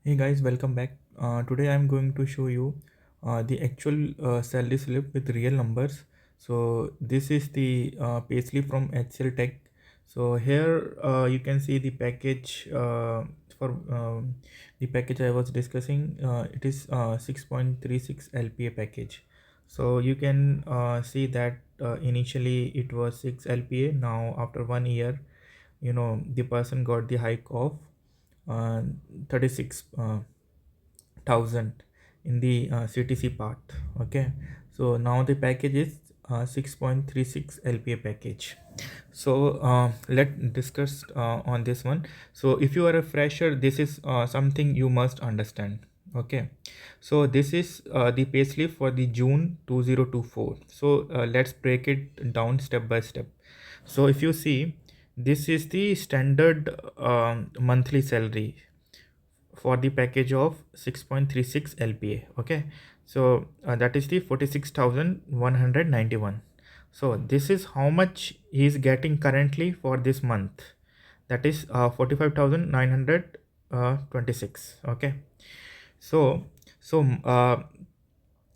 Hey guys, welcome back. Today I'm going to show you the actual salary slip with real numbers. So this is the payslip from HCL Tech. So here you can see the package for the package I was discussing. It is 6.36 LPA package. So you can see that initially it was 6 LPA. Now after 1 year, the person got the hike of 36,000 in the CTC part. Okay, so now the package is 6.36 LPA package. So let's discuss on this one. So if you are a fresher, this is something you must understand. Okay, so this is the payslip for the June 2024. So let's break it down step by step. So if you see, this is the standard monthly salary for the package of 6.36 LPA. Okay, so that is the 46,191. So this is how much he is getting currently for this month, that is 45,926. Okay, so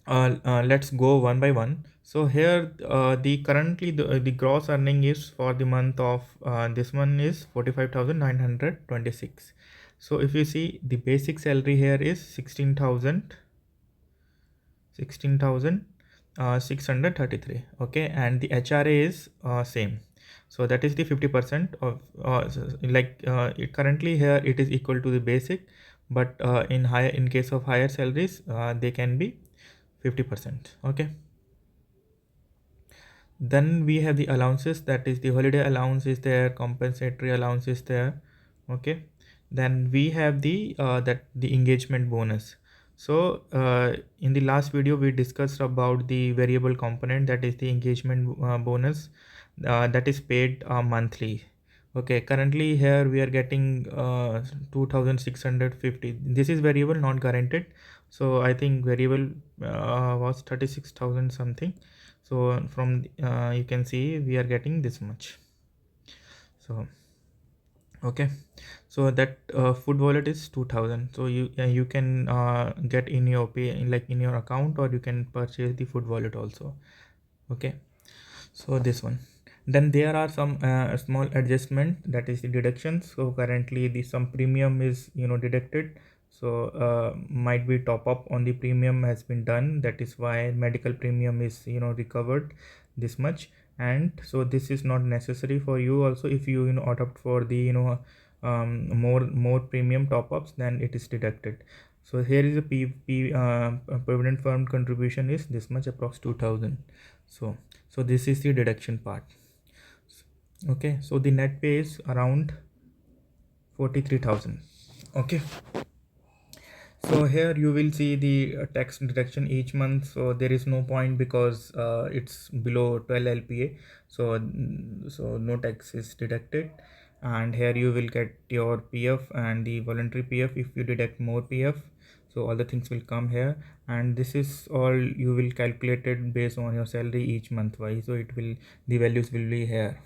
let's go one by one. So here the currently the gross earning is for the month of this one is 45,926. So if you see, the basic salary here is 16,633. Okay, and the HRA is same. So that is the 50% of currently here it is equal to the basic, but in case of higher salaries they can be 50%. Okay, then we have the allowances, that is the holiday allowance is there, compensatory allowance is there. Okay, then we have the engagement bonus. So in the last video we discussed about the variable component, that is the engagement bonus that is paid monthly. Okay, currently here we are getting 2,650. This is variable, not guaranteed. So I think variable was 36,000 something. So from you can see we are getting this much. So okay, so that food wallet is 2,000. So you can get in your pay, like in your account, or you can purchase the food wallet also. Okay, so this one. Then there are some small adjustment, that is the deductions. So currently the some premium is deducted. So might be top up on the premium has been done, that is why medical premium is recovered this much. And so this is not necessary for you also. If you opt for the more premium top ups, then it is deducted. So here is a provident fund contribution is this much, approx 2,000. So this is the deduction part. Okay, so the net pay is around 43,000. Okay, so here you will see the tax deduction each month. So there is no point because it's below 12 LPA, so no tax is deducted. And here you will get your PF and the voluntary PF if you deduct more PF. So all the things will come here, and this is all you will calculate it based on your salary each month wise. So the values will be here.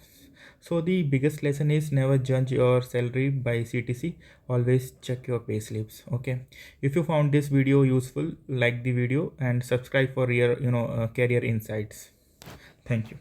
So the biggest lesson is never judge your salary by CTC. Always check your pay slips. Okay. If you found this video useful, like the video and subscribe for your career insights. Thank you.